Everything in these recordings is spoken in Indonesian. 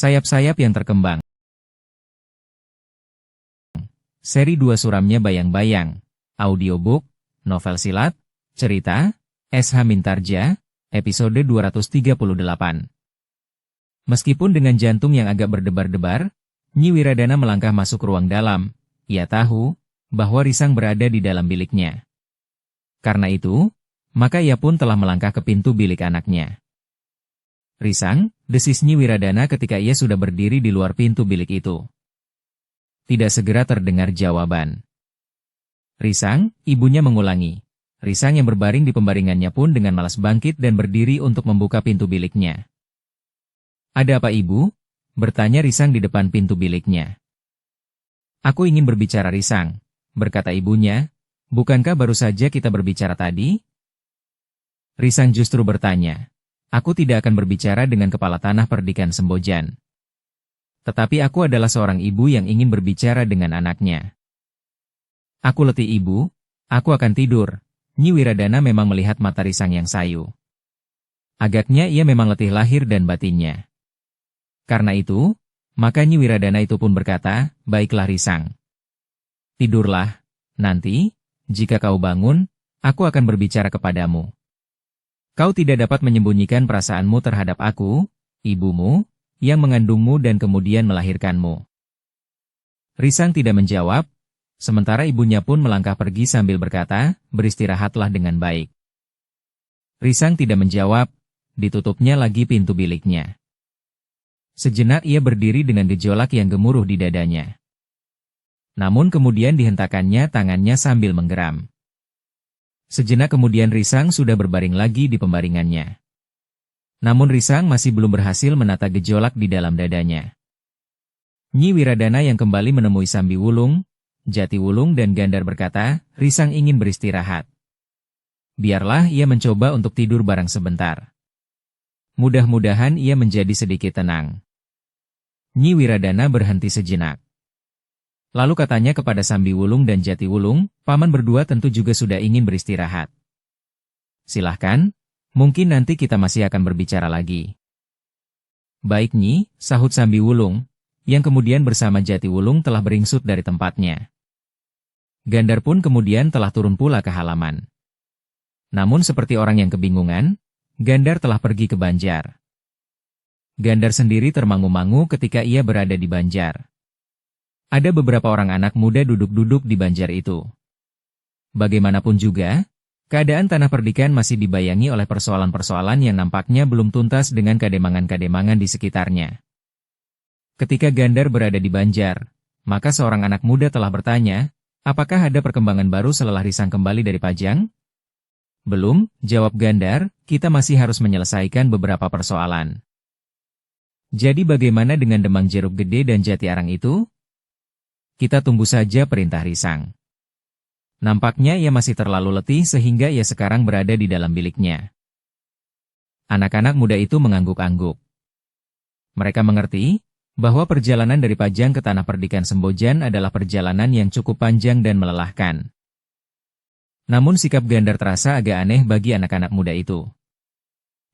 Sayap-sayap yang terkembang. Seri 2 suramnya Bayang-Bayang. Audiobook, novel silat, cerita, S.H. Mintarja, episode 238. Meskipun dengan jantung yang agak berdebar-debar, Nyi Wiradana melangkah masuk ruang dalam. Ia tahu bahwa Risang berada di dalam biliknya. Karena itu, maka ia pun telah melangkah ke pintu bilik anaknya. "Risang," desis Nyi Wiradana ketika ia sudah berdiri di luar pintu bilik itu. Tidak segera terdengar jawaban. "Risang," ibunya mengulangi. Risang yang berbaring di pembaringannya pun dengan malas bangkit dan berdiri untuk membuka pintu biliknya. "Ada apa, Ibu?" bertanya Risang di depan pintu biliknya. "Aku ingin berbicara, Risang," berkata ibunya. "Bukankah baru saja kita berbicara tadi?" Risang justru bertanya, "Aku tidak akan berbicara dengan kepala tanah Perdikan Sembojan. Tetapi aku adalah seorang ibu yang ingin berbicara dengan anaknya." "Aku letih, Ibu. Aku akan tidur." Nyi Wiradana memang melihat mata Risang yang sayu. Agaknya ia memang letih lahir dan batinnya. Karena itu, maka Nyi Wiradana itu pun berkata, "Baiklah Risang. Tidurlah. Nanti, jika kau bangun, aku akan berbicara kepadamu. Kau tidak dapat menyembunyikan perasaanmu terhadap aku, ibumu, yang mengandungmu dan kemudian melahirkanmu." Risang tidak menjawab, sementara ibunya pun melangkah pergi sambil berkata, "Beristirahatlah dengan baik." Risang tidak menjawab, ditutupnya lagi pintu biliknya. Sejenak ia berdiri dengan gejolak yang gemuruh di dadanya. Namun kemudian dihentakannya tangannya sambil menggeram. Sejenak kemudian Risang sudah berbaring lagi di pembaringannya. Namun Risang masih belum berhasil menata gejolak di dalam dadanya. Nyi Wiradana yang kembali menemui Sambi Wulung, Jati Wulung dan Gandar berkata, "Risang ingin beristirahat. Biarlah ia mencoba untuk tidur barang sebentar. Mudah-mudahan ia menjadi sedikit tenang." Nyi Wiradana berhenti sejenak. Lalu katanya kepada Sambi Wulung dan Jati Wulung, "Paman berdua tentu juga sudah ingin beristirahat. Silahkan, mungkin nanti kita masih akan berbicara lagi." "Baik Nyi," sahut Sambi Wulung, yang kemudian bersama Jati Wulung telah beringsut dari tempatnya. Gandar pun kemudian telah turun pula ke halaman. Namun seperti orang yang kebingungan, Gandar telah pergi ke Banjar. Gandar sendiri termangu-mangu ketika ia berada di Banjar. Ada beberapa orang anak muda duduk-duduk di Banjar itu. Bagaimanapun juga, keadaan Tanah Perdikan masih dibayangi oleh persoalan-persoalan yang nampaknya belum tuntas dengan kademangan-kademangan di sekitarnya. Ketika Gandar berada di Banjar, maka seorang anak muda telah bertanya, "Apakah ada perkembangan baru setelah Risang kembali dari Pajang?" "Belum," jawab Gandar, "kita masih harus menyelesaikan beberapa persoalan." "Jadi bagaimana dengan Demang Jeruk Gede dan Jati Arang itu?" "Kita tunggu saja perintah Risang. Nampaknya ia masih terlalu letih sehingga ia sekarang berada di dalam biliknya." Anak-anak muda itu mengangguk-angguk. Mereka mengerti bahwa perjalanan dari Pajang ke Tanah Perdikan Sembojan adalah perjalanan yang cukup panjang dan melelahkan. Namun sikap Gandar terasa agak aneh bagi anak-anak muda itu.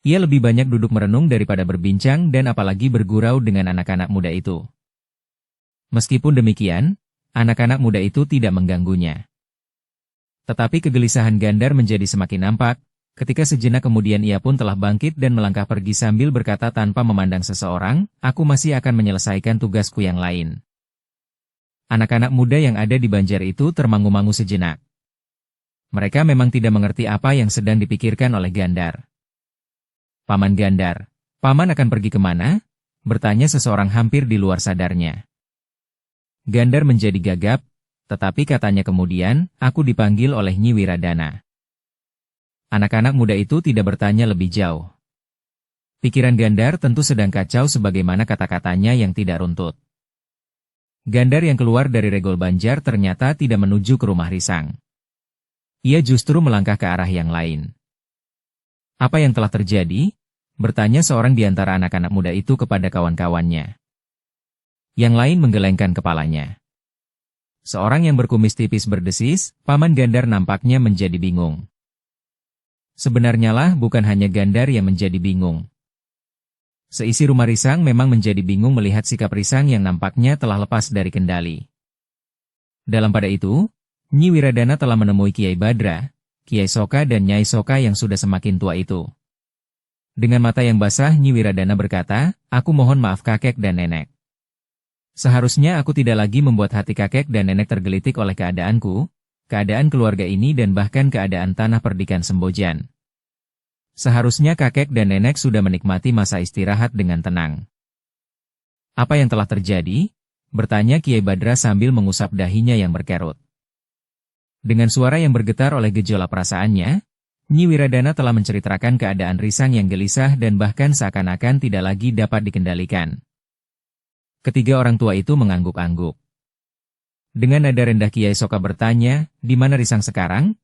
Ia lebih banyak duduk merenung daripada berbincang dan apalagi bergurau dengan anak-anak muda itu. Meskipun demikian, anak-anak muda itu tidak mengganggunya. Tetapi kegelisahan Gandar menjadi semakin nampak, ketika sejenak kemudian ia pun telah bangkit dan melangkah pergi sambil berkata tanpa memandang seseorang, "Aku masih akan menyelesaikan tugasku yang lain." Anak-anak muda yang ada di Banjar itu termangu-mangu sejenak. Mereka memang tidak mengerti apa yang sedang dipikirkan oleh Gandar. "Paman Gandar, Paman akan pergi kemana?" bertanya seseorang hampir di luar sadarnya. Gandar menjadi gagap, tetapi katanya kemudian, "Aku dipanggil oleh Nyi Wiradana." Anak-anak muda itu tidak bertanya lebih jauh. Pikiran Gandar tentu sedang kacau sebagaimana kata-katanya yang tidak runtut. Gandar yang keluar dari Regol Banjar ternyata tidak menuju ke rumah Risang. Ia justru melangkah ke arah yang lain. "Apa yang telah terjadi?" bertanya seorang di antara anak-anak muda itu kepada kawan-kawannya. Yang lain menggelengkan kepalanya. Seorang yang berkumis tipis berdesis, "Paman Gandar nampaknya menjadi bingung." Sebenarnya lah bukan hanya Gandar yang menjadi bingung. Seisi rumah Risang memang menjadi bingung melihat sikap Risang yang nampaknya telah lepas dari kendali. Dalam pada itu, Nyi Wiradana telah menemui Kiai Badra, Kiai Soka dan Nyai Soka yang sudah semakin tua itu. Dengan mata yang basah Nyi Wiradana berkata, "Aku mohon maaf kakek dan nenek. Seharusnya aku tidak lagi membuat hati kakek dan nenek tergelitik oleh keadaanku, keadaan keluarga ini dan bahkan keadaan tanah perdikan Sembojan. Seharusnya kakek dan nenek sudah menikmati masa istirahat dengan tenang." "Apa yang telah terjadi?" bertanya Kiai Badra sambil mengusap dahinya yang berkerut. Dengan suara yang bergetar oleh gejolak perasaannya, Nyi Wiradana telah menceritakan keadaan Risang yang gelisah dan bahkan seakan-akan tidak lagi dapat dikendalikan. Ketiga orang tua itu mengangguk-angguk. Dengan nada rendah Kiai Soka bertanya, "Di mana Risang sekarang?"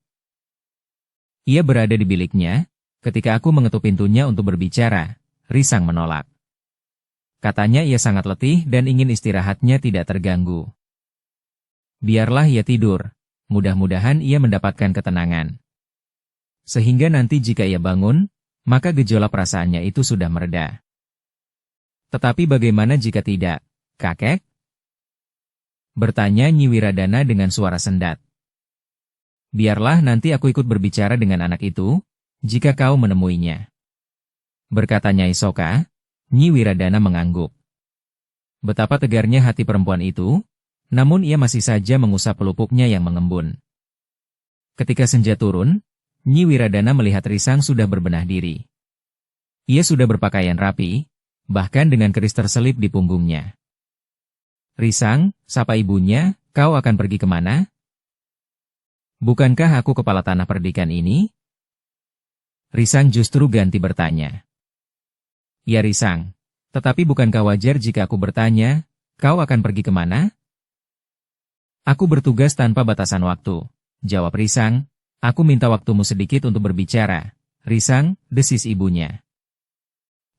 "Ia berada di biliknya. Ketika aku mengetuk pintunya untuk berbicara, Risang menolak. Katanya ia sangat letih dan ingin istirahatnya tidak terganggu. Biarlah ia tidur. Mudah-mudahan ia mendapatkan ketenangan. Sehingga nanti jika ia bangun, maka gejolak perasaannya itu sudah mereda." "Tetapi bagaimana jika tidak, kakek?" bertanya Nyi Wiradana dengan suara sendat. "Biarlah nanti aku ikut berbicara dengan anak itu, jika kau menemuinya," berkata Nyai Soka. Nyi Wiradana mengangguk. Betapa tegarnya hati perempuan itu, namun ia masih saja mengusap pelupuknya yang mengembun. Ketika senja turun, Nyi Wiradana melihat Risang sudah berbenah diri. Ia sudah berpakaian rapi, bahkan dengan keris terselip di punggungnya. "Risang," sapa ibunya, "kau akan pergi kemana?" "Bukankah aku kepala tanah perdikan ini?" Risang justru ganti bertanya. "Ya Risang, tetapi bukankah wajar jika aku bertanya, kau akan pergi kemana?" "Aku bertugas tanpa batasan waktu," jawab Risang. "Aku minta waktumu sedikit untuk berbicara." "Risang," desis ibunya.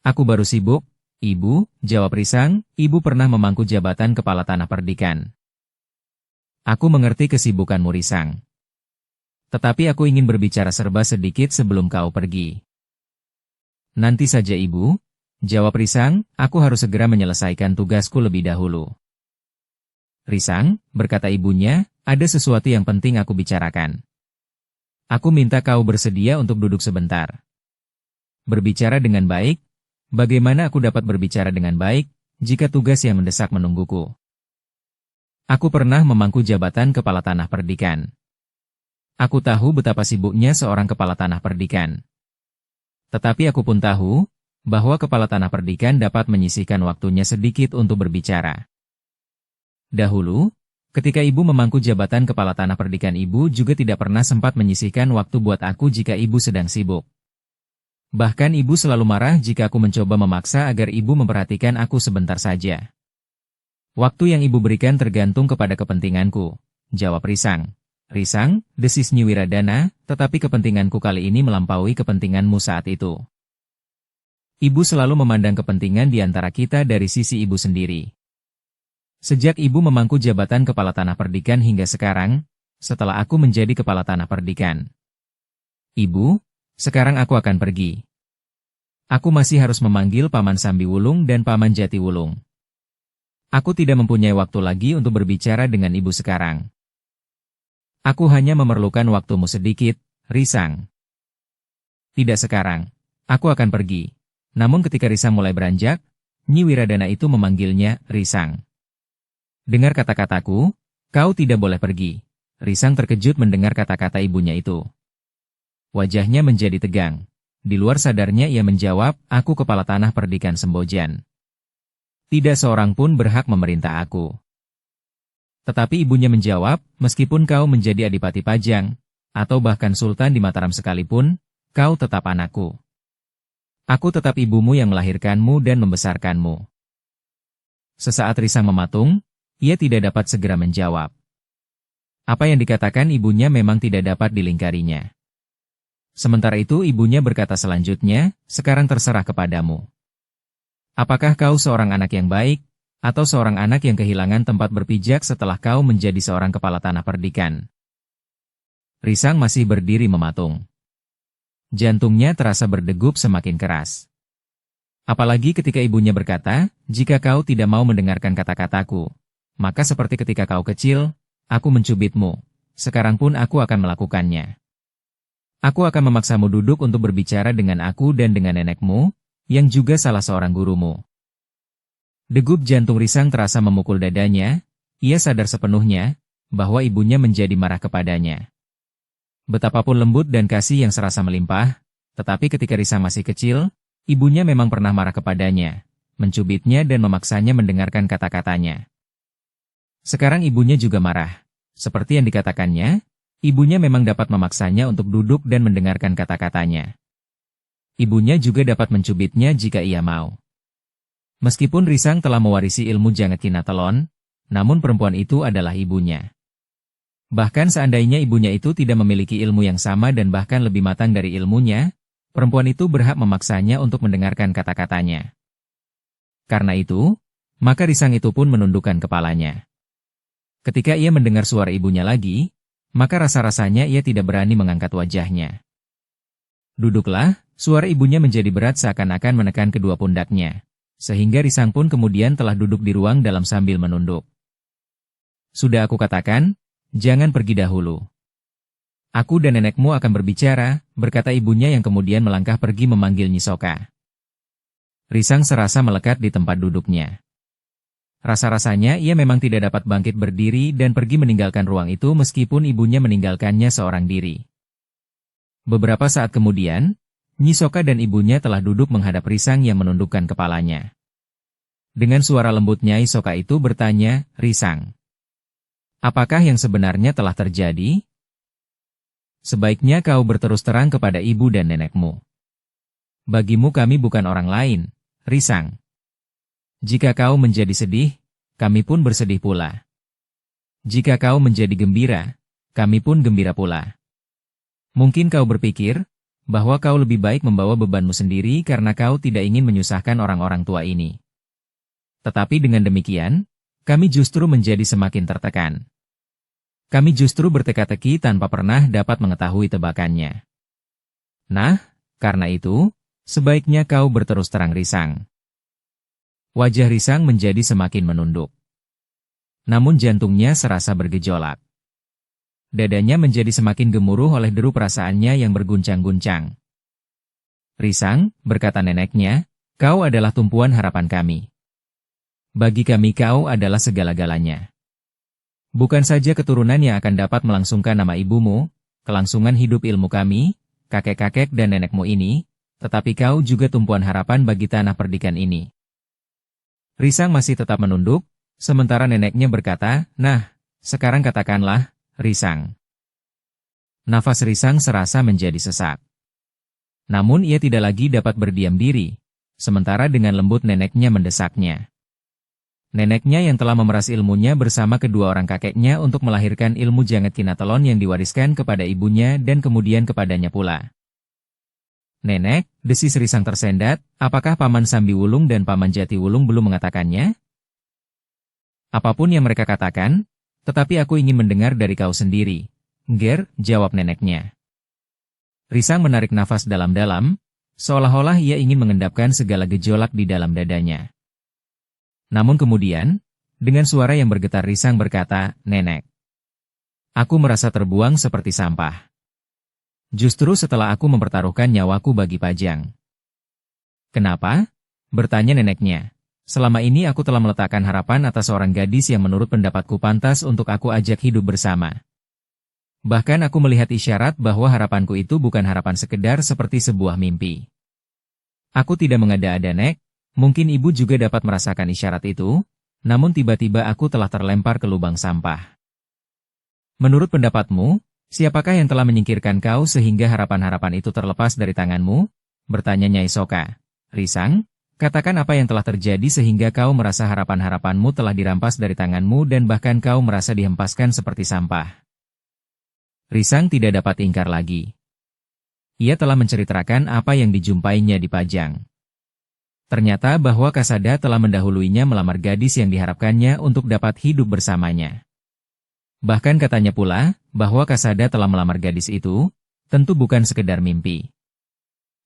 "Aku baru sibuk, Ibu," jawab Risang. "Ibu pernah memangku jabatan kepala tanah perdikan." "Aku mengerti kesibukanmu Risang. Tetapi aku ingin berbicara serba sedikit sebelum kau pergi." "Nanti saja Ibu," jawab Risang, "aku harus segera menyelesaikan tugasku lebih dahulu." "Risang," berkata ibunya, "ada sesuatu yang penting aku bicarakan. Aku minta kau bersedia untuk duduk sebentar. Berbicara dengan baik. Bagaimana aku dapat berbicara dengan baik, jika tugas yang mendesak menungguku? Aku pernah memangku jabatan kepala tanah perdikan. Aku tahu betapa sibuknya seorang kepala tanah perdikan. Tetapi aku pun tahu, bahwa kepala tanah perdikan dapat menyisihkan waktunya sedikit untuk berbicara. Dahulu, ketika ibu memangku jabatan kepala tanah perdikan, ibu juga tidak pernah sempat menyisihkan waktu buat aku jika ibu sedang sibuk. Bahkan ibu selalu marah jika aku mencoba memaksa agar ibu memperhatikan aku sebentar saja. Waktu yang ibu berikan tergantung kepada kepentinganku, jawab Risang. Risang, desis Nyi Wiradana, tetapi kepentinganku kali ini melampaui kepentinganmu saat itu. Ibu selalu memandang kepentingan di antara kita dari sisi ibu sendiri. Sejak ibu memangku jabatan kepala tanah perdikan hingga sekarang, setelah aku menjadi kepala tanah perdikan. Ibu, sekarang aku akan pergi. Aku masih harus memanggil Paman Sambiwulung dan Paman Jatiwulung. Aku tidak mempunyai waktu lagi untuk berbicara dengan ibu sekarang. Aku hanya memerlukan waktumu sedikit, Risang. Tidak sekarang. Aku akan pergi. Namun ketika Risang mulai beranjak, Nyi Wiradana itu memanggilnya, Risang. Dengar kata-kataku, kau tidak boleh pergi. Risang terkejut mendengar kata-kata ibunya itu. Wajahnya menjadi tegang. Di luar sadarnya ia menjawab, aku kepala tanah perdikan Sembojan. Tidak seorang pun berhak memerintah aku. Tetapi ibunya menjawab, meskipun kau menjadi Adipati Pajang, atau bahkan Sultan di Mataram sekalipun, kau tetap anakku. Aku tetap ibumu yang melahirkanmu dan membesarkanmu. Sesaat Risang mematung, ia tidak dapat segera menjawab. Apa yang dikatakan ibunya memang tidak dapat dilingkarinya. Sementara itu ibunya berkata selanjutnya, sekarang terserah kepadamu. Apakah kau seorang anak yang baik, atau seorang anak yang kehilangan tempat berpijak setelah kau menjadi seorang kepala tanah perdikan? Risang masih berdiri mematung. Jantungnya terasa berdegup semakin keras. Apalagi ketika ibunya berkata, jika kau tidak mau mendengarkan kata-kataku, maka seperti ketika kau kecil, aku mencubitmu. Sekarang pun aku akan melakukannya. Aku akan memaksamu duduk untuk berbicara dengan aku dan dengan nenekmu, yang juga salah seorang gurumu. Degup jantung Risang terasa memukul dadanya, ia sadar sepenuhnya, bahwa ibunya menjadi marah kepadanya. Betapapun lembut dan kasih yang serasa melimpah, tetapi ketika Risang masih kecil, ibunya memang pernah marah kepadanya, mencubitnya dan memaksanya mendengarkan kata-katanya. Sekarang ibunya juga marah. Seperti yang dikatakannya, ibunya memang dapat memaksanya untuk duduk dan mendengarkan kata-katanya. Ibunya juga dapat mencubitnya jika ia mau. Meskipun Risang telah mewarisi ilmu Jangat Kinatelon, namun perempuan itu adalah ibunya. Bahkan seandainya ibunya itu tidak memiliki ilmu yang sama dan bahkan lebih matang dari ilmunya, perempuan itu berhak memaksanya untuk mendengarkan kata-katanya. Karena itu, maka Risang itu pun menundukkan kepalanya. Ketika ia mendengar suara ibunya lagi, maka rasa-rasanya ia tidak berani mengangkat wajahnya. Duduklah, suara ibunya menjadi berat seakan-akan menekan kedua pundaknya, sehingga Risang pun kemudian telah duduk di ruang dalam sambil menunduk. Sudah aku katakan, jangan pergi dahulu. Aku dan nenekmu akan berbicara, berkata ibunya yang kemudian melangkah pergi memanggil Nyi Soka. Risang serasa melekat di tempat duduknya. Rasa-rasanya ia memang tidak dapat bangkit berdiri dan pergi meninggalkan ruang itu meskipun ibunya meninggalkannya seorang diri. Beberapa saat kemudian, Nyi Soka dan ibunya telah duduk menghadap Risang yang menundukkan kepalanya. Dengan suara lembut Nyai Soka itu bertanya, Risang, apakah yang sebenarnya telah terjadi? Sebaiknya kau berterus terang kepada ibu dan nenekmu. Bagimu kami bukan orang lain, Risang. Jika kau menjadi sedih, kami pun bersedih pula. Jika kau menjadi gembira, kami pun gembira pula. Mungkin kau berpikir, bahwa kau lebih baik membawa bebanmu sendiri karena kau tidak ingin menyusahkan orang-orang tua ini. Tetapi dengan demikian, kami justru menjadi semakin tertekan. Kami justru berteka-teki tanpa pernah dapat mengetahui tebakannya. Nah, karena itu, sebaiknya kau berterus terang, Risang. Wajah Risang menjadi semakin menunduk. Namun jantungnya serasa bergejolak. Dadanya menjadi semakin gemuruh oleh deru perasaannya yang berguncang-guncang. Risang, berkata neneknya, kau adalah tumpuan harapan kami. Bagi kami kau adalah segala-galanya. Bukan saja keturunan yang akan dapat melangsungkan nama ibumu, kelangsungan hidup ilmu kami, kakek-kakek dan nenekmu ini, tetapi kau juga tumpuan harapan bagi tanah perdikan ini. Risang masih tetap menunduk, sementara neneknya berkata, nah, sekarang katakanlah, Risang. Nafas Risang serasa menjadi sesak. Namun ia tidak lagi dapat berdiam diri, sementara dengan lembut neneknya mendesaknya. Neneknya yang telah memeras ilmunya bersama kedua orang kakeknya untuk melahirkan ilmu Jangat Kinatelon yang diwariskan kepada ibunya dan kemudian kepadanya pula. Nenek, desis Risang tersendat, apakah Paman Sambiwulung dan Paman Jatiwulung belum mengatakannya? Apapun yang mereka katakan, tetapi aku ingin mendengar dari kau sendiri. Ger, jawab neneknya. Risang menarik nafas dalam-dalam, seolah-olah ia ingin mengendapkan segala gejolak di dalam dadanya. Namun kemudian, dengan suara yang bergetar Risang berkata, Nenek, aku merasa terbuang seperti sampah. Justru setelah aku mempertaruhkan nyawaku bagi Pajang. Kenapa? Bertanya neneknya. Selama ini aku telah meletakkan harapan atas seorang gadis yang menurut pendapatku pantas untuk aku ajak hidup bersama. Bahkan aku melihat isyarat bahwa harapanku itu bukan harapan sekedar seperti sebuah mimpi. Aku tidak mengada-ada, Nek. Mungkin ibu juga dapat merasakan isyarat itu, namun tiba-tiba aku telah terlempar ke lubang sampah. Menurut pendapatmu, siapakah yang telah menyingkirkan kau sehingga harapan-harapan itu terlepas dari tanganmu? Bertanya Nyai Soka. Risang, katakan apa yang telah terjadi sehingga kau merasa harapan-harapanmu telah dirampas dari tanganmu dan bahkan kau merasa dihempaskan seperti sampah. Risang tidak dapat ingkar lagi. Ia telah menceritakan apa yang dijumpainya di Pajang. Ternyata bahwa Kasada telah mendahuluinya melamar gadis yang diharapkannya untuk dapat hidup bersamanya. Bahkan katanya pula, bahwa Kasada telah melamar gadis itu, tentu bukan sekedar mimpi.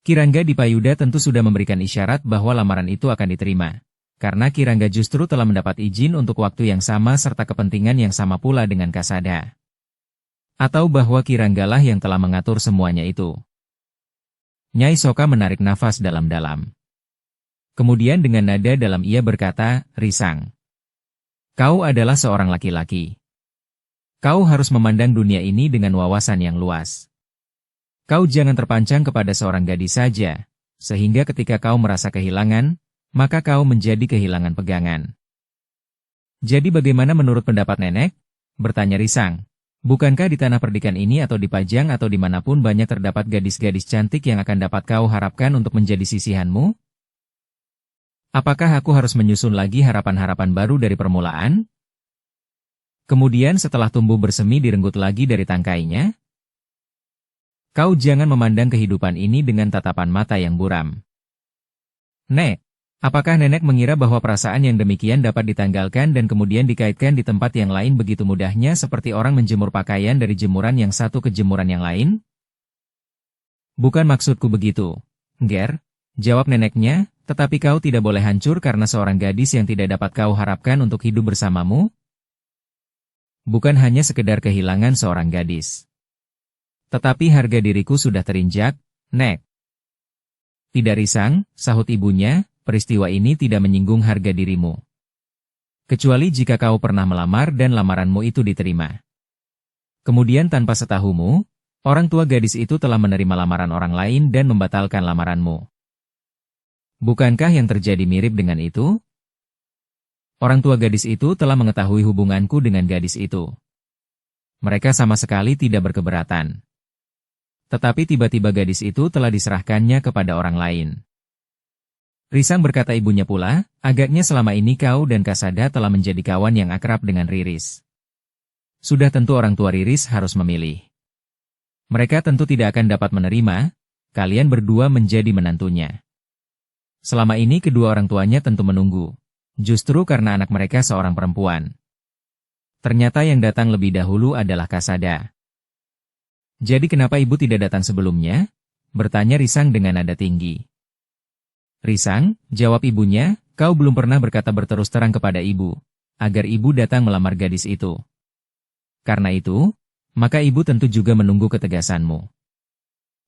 Kirangga Dipayuda tentu sudah memberikan isyarat bahwa lamaran itu akan diterima. Karena Kirangga justru telah mendapat izin untuk waktu yang sama serta kepentingan yang sama pula dengan Kasada. Atau bahwa Kiranggalah yang telah mengatur semuanya itu. Nyai Soka menarik nafas dalam-dalam. Kemudian dengan nada dalam ia berkata, "Risang, kau adalah seorang laki-laki. Kau harus memandang dunia ini dengan wawasan yang luas. Kau jangan terpancang kepada seorang gadis saja, sehingga ketika kau merasa kehilangan, maka kau menjadi kehilangan pegangan." "Jadi bagaimana menurut pendapat nenek?" bertanya Risang. "Bukankah di tanah perdikan ini atau di Pajang atau dimanapun banyak terdapat gadis-gadis cantik yang akan dapat kau harapkan untuk menjadi sisihanmu? Apakah aku harus menyusun lagi harapan-harapan baru dari permulaan?" Kemudian setelah tumbuh bersemi direnggut lagi dari tangkainya, "Kau jangan memandang kehidupan ini dengan tatapan mata yang buram." "Nek, apakah nenek mengira bahwa perasaan yang demikian dapat ditanggalkan dan kemudian dikaitkan di tempat yang lain begitu mudahnya seperti orang menjemur pakaian dari jemuran yang satu ke jemuran yang lain?" "Bukan maksudku begitu, Ger," jawab neneknya, "tetapi kau tidak boleh hancur karena seorang gadis yang tidak dapat kau harapkan untuk hidup bersamamu. Bukan hanya sekedar kehilangan seorang gadis. Tetapi harga diriku sudah terinjak, Nek." "Tidak Risang," sahut ibunya, "peristiwa ini tidak menyinggung harga dirimu. Kecuali jika kau pernah melamar dan lamaranmu itu diterima. Kemudian tanpa setahumu, orang tua gadis itu telah menerima lamaran orang lain dan membatalkan lamaranmu. Bukankah yang terjadi mirip dengan itu? Orang tua gadis itu telah mengetahui hubunganku dengan gadis itu. Mereka sama sekali tidak berkeberatan. Tetapi tiba-tiba gadis itu telah diserahkannya kepada orang lain." Risang berkata ibunya pula, "Agaknya selama ini kau dan Kasada telah menjadi kawan yang akrab dengan Riris. Sudah tentu orang tua Riris harus memilih. Mereka tentu tidak akan dapat menerima, kalian berdua menjadi menantunya. Selama ini kedua orang tuanya tentu menunggu, justru karena anak mereka seorang perempuan. Ternyata yang datang lebih dahulu adalah Kasada." "Jadi kenapa ibu tidak datang sebelumnya?" bertanya Risang dengan nada tinggi. "Risang," jawab ibunya, "kau belum pernah berkata berterus terang kepada ibu, agar ibu datang melamar gadis itu. Karena itu, maka ibu tentu juga menunggu ketegasanmu.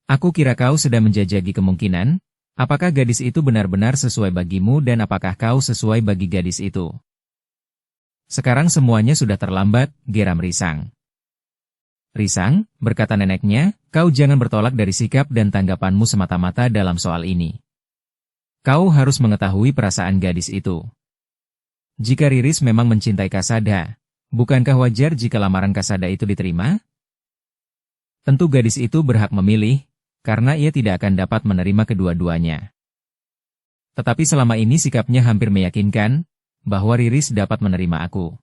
Aku kira kau sedang menjajaki kemungkinan, apakah gadis itu benar-benar sesuai bagimu dan apakah kau sesuai bagi gadis itu. Sekarang semuanya sudah terlambat," geram Risang. "Risang," berkata neneknya, "kau jangan bertolak dari sikap dan tanggapanmu semata-mata dalam soal ini. Kau harus mengetahui perasaan gadis itu. Jika Riris memang mencintai Kasada, bukankah wajar jika lamaran Kasada itu diterima? Tentu gadis itu berhak memilih, karena ia tidak akan dapat menerima kedua-duanya. Tetapi selama ini sikapnya hampir meyakinkan bahwa Riris dapat menerima aku.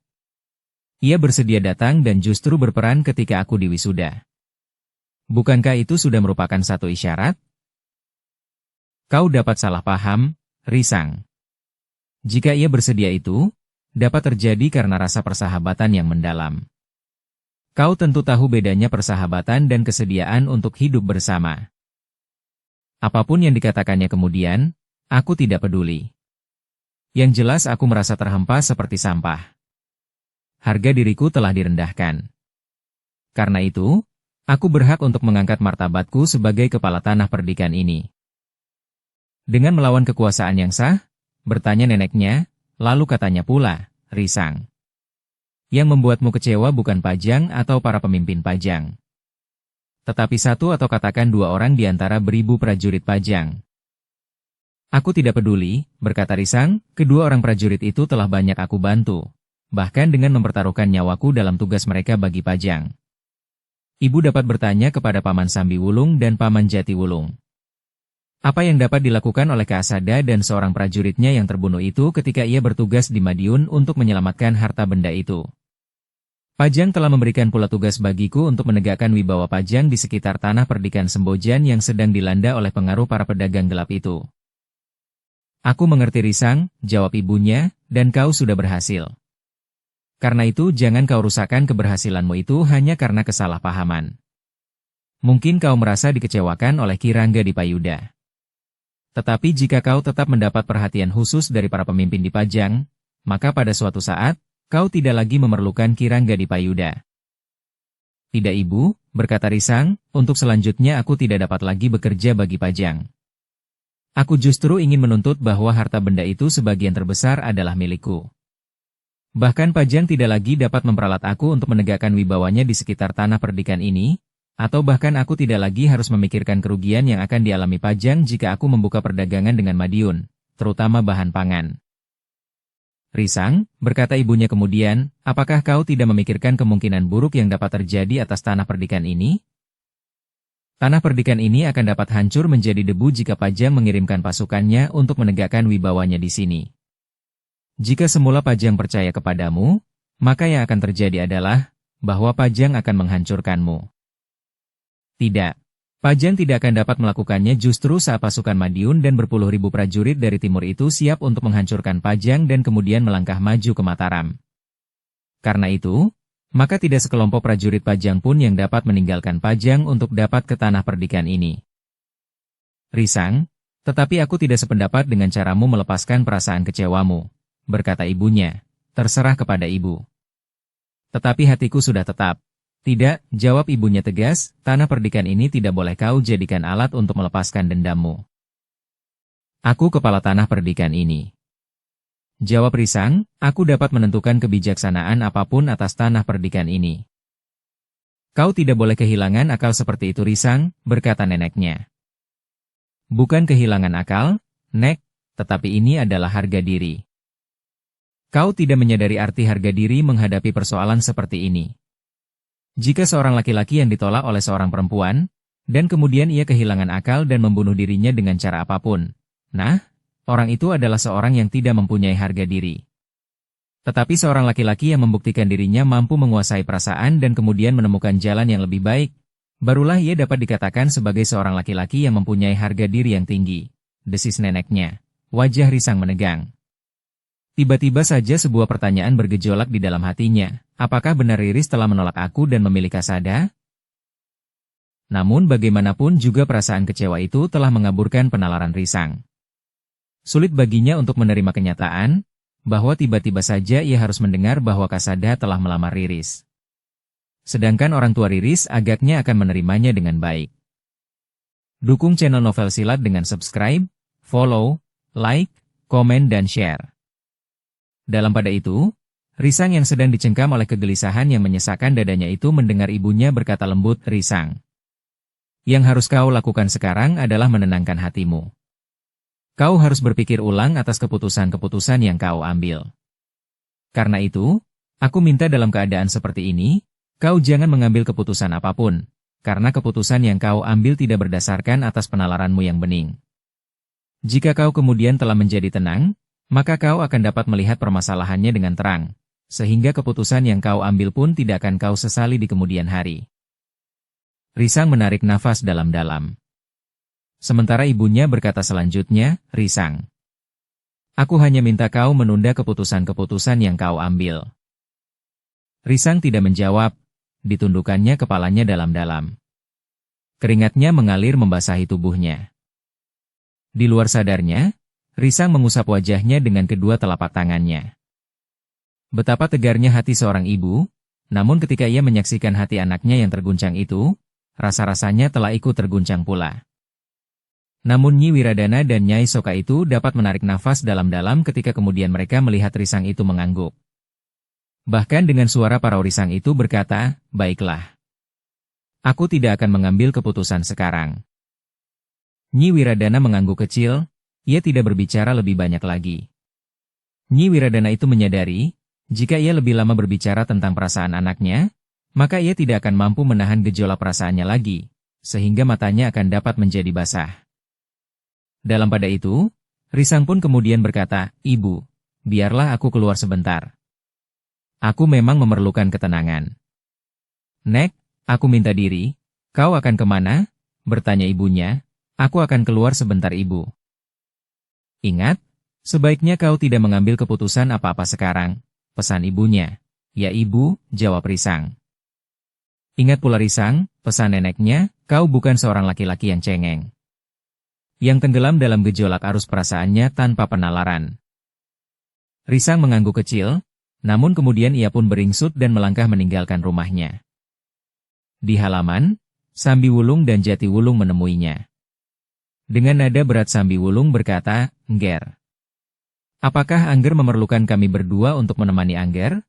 Ia bersedia datang dan justru berperan ketika aku diwisuda. Bukankah itu sudah merupakan satu isyarat?" "Kau dapat salah paham, Risang. Jika ia bersedia itu, dapat terjadi karena rasa persahabatan yang mendalam. Kau tentu tahu bedanya persahabatan dan kesediaan untuk hidup bersama. Apapun yang dikatakannya kemudian, aku tidak peduli. Yang jelas aku merasa terhempas seperti sampah. Harga diriku telah direndahkan. Karena itu, aku berhak untuk mengangkat martabatku sebagai kepala tanah perdikan ini." "Dengan melawan kekuasaan yang sah?" bertanya neneknya, lalu katanya pula, "Risang, yang membuatmu kecewa bukan Pajang atau para pemimpin Pajang. Tetapi satu atau katakan dua orang di antara beribu prajurit Pajang." "Aku tidak peduli," berkata Risang, "kedua orang prajurit itu telah banyak aku bantu. Bahkan dengan mempertaruhkan nyawaku dalam tugas mereka bagi Pajang. Ibu dapat bertanya kepada Paman Sambi Wulung dan Paman Jati Wulung. Apa yang dapat dilakukan oleh Kasada dan seorang prajuritnya yang terbunuh itu ketika ia bertugas di Madiun untuk menyelamatkan harta benda itu. Pajang telah memberikan pula tugas bagiku untuk menegakkan wibawa Pajang di sekitar tanah perdikan Sembojan yang sedang dilanda oleh pengaruh para pedagang gelap itu." "Aku mengerti Risang," jawab ibunya, "dan kau sudah berhasil. Karena itu jangan kau rusakkan keberhasilanmu itu hanya karena kesalahpahaman. Mungkin kau merasa dikecewakan oleh Kirangga Dipayuda. Tetapi jika kau tetap mendapat perhatian khusus dari para pemimpin di Pajang, maka pada suatu saat, kau tidak lagi memerlukan Kirangga di Payuda. Tidak Ibu, berkata Risang, untuk selanjutnya aku tidak dapat lagi bekerja bagi Pajang. Aku justru ingin menuntut bahwa harta benda itu sebagian terbesar adalah milikku. Bahkan Pajang tidak lagi dapat memperalat aku untuk menegakkan wibawanya di sekitar tanah perdikan ini, atau bahkan aku tidak lagi harus memikirkan kerugian yang akan dialami Pajang jika aku membuka perdagangan dengan Madiun, terutama bahan pangan. Risang, berkata ibunya kemudian, apakah kau tidak memikirkan kemungkinan buruk yang dapat terjadi atas tanah perdikan ini? Tanah perdikan ini akan dapat hancur menjadi debu jika Pajang mengirimkan pasukannya untuk menegakkan wibawanya di sini. Jika semula Pajang percaya kepadamu, maka yang akan terjadi adalah bahwa Pajang akan menghancurkanmu. Tidak. Pajang tidak akan dapat melakukannya justru saat pasukan Madiun dan berpuluh ribu prajurit dari timur itu siap untuk menghancurkan Pajang dan kemudian melangkah maju ke Mataram. Karena itu, maka tidak sekelompok prajurit Pajang pun yang dapat meninggalkan Pajang untuk dapat ke tanah perdikan ini. Risang, tetapi aku tidak sependapat dengan caramu melepaskan perasaan kecewamu, berkata ibunya, terserah kepada ibu. Tetapi hatiku sudah tetap. Tidak, jawab ibunya tegas, tanah perdikan ini tidak boleh kau jadikan alat untuk melepaskan dendammu. Aku kepala tanah perdikan ini. Jawab Risang, aku dapat menentukan kebijaksanaan apapun atas tanah perdikan ini. Kau tidak boleh kehilangan akal seperti itu Risang, berkata neneknya. Bukan kehilangan akal, Nek, tetapi ini adalah harga diri. Kau tidak menyadari arti harga diri menghadapi persoalan seperti ini. Jika seorang laki-laki yang ditolak oleh seorang perempuan, dan kemudian ia kehilangan akal dan membunuh dirinya dengan cara apapun, nah, orang itu adalah seorang yang tidak mempunyai harga diri. Tetapi seorang laki-laki yang membuktikan dirinya mampu menguasai perasaan dan kemudian menemukan jalan yang lebih baik, barulah ia dapat dikatakan sebagai seorang laki-laki yang mempunyai harga diri yang tinggi, desis neneknya. Wajah Risang menegang. Tiba-tiba saja sebuah pertanyaan bergejolak di dalam hatinya. Apakah benar Riris telah menolak aku dan memilih Kasada? Namun bagaimanapun juga perasaan kecewa itu telah mengaburkan penalaran Risang. Sulit baginya untuk menerima kenyataan, bahwa tiba-tiba saja ia harus mendengar bahwa Kasada telah melamar Riris. Sedangkan orang tua Riris agaknya akan menerimanya dengan baik. Dukung channel Novel Silat dengan subscribe, follow, like, komen dan share. Dalam pada itu, Risang yang sedang dicengkam oleh kegelisahan yang menyesakkan dadanya itu mendengar ibunya berkata lembut, Risang. Yang harus kau lakukan sekarang adalah menenangkan hatimu. Kau harus berpikir ulang atas keputusan-keputusan yang kau ambil. Karena itu, aku minta dalam keadaan seperti ini, kau jangan mengambil keputusan apapun, karena keputusan yang kau ambil tidak berdasarkan atas penalaranmu yang bening. Jika kau kemudian telah menjadi tenang, maka kau akan dapat melihat permasalahannya dengan terang, sehingga keputusan yang kau ambil pun tidak akan kau sesali di kemudian hari. Risang menarik nafas dalam-dalam. Sementara ibunya berkata selanjutnya, Risang. Aku hanya minta kau menunda keputusan-keputusan yang kau ambil. Risang tidak menjawab, ditundukkannya kepalanya dalam-dalam. Keringatnya mengalir membasahi tubuhnya. Di luar sadarnya, Risang mengusap wajahnya dengan kedua telapak tangannya. Betapa tegarnya hati seorang ibu, namun ketika ia menyaksikan hati anaknya yang terguncang itu, rasa-rasanya telah ikut terguncang pula. Namun Nyi Wiradana dan Nyai Soka itu dapat menarik nafas dalam-dalam ketika kemudian mereka melihat Risang itu mengangguk. Bahkan dengan suara para Risang itu berkata, baiklah. Aku tidak akan mengambil keputusan sekarang. Nyi Wiradana mengangguk kecil. Ia tidak berbicara lebih banyak lagi. Nyi Wiradana itu menyadari, jika ia lebih lama berbicara tentang perasaan anaknya, maka ia tidak akan mampu menahan gejolak perasaannya lagi, sehingga matanya akan dapat menjadi basah. Dalam pada itu, Risang pun kemudian berkata, Ibu, biarlah aku keluar sebentar. Aku memang memerlukan ketenangan. Nek, aku minta diri, kau akan kemana? Bertanya ibunya, aku akan keluar sebentar ibu. Ingat, sebaiknya kau tidak mengambil keputusan apa-apa sekarang, pesan ibunya. Ya ibu, jawab Risang. Ingat pula Risang, pesan neneknya, kau bukan seorang laki-laki yang cengeng. yang tenggelam dalam gejolak arus perasaannya tanpa penalaran. Risang mengangguk kecil, namun kemudian ia pun beringsut dan melangkah meninggalkan rumahnya. Di halaman, Sambi Wulung dan Jati Wulung menemuinya. Dengan nada berat Sambi Wulung berkata, "Ngger. Apakah Angger memerlukan kami berdua untuk menemani Angger?"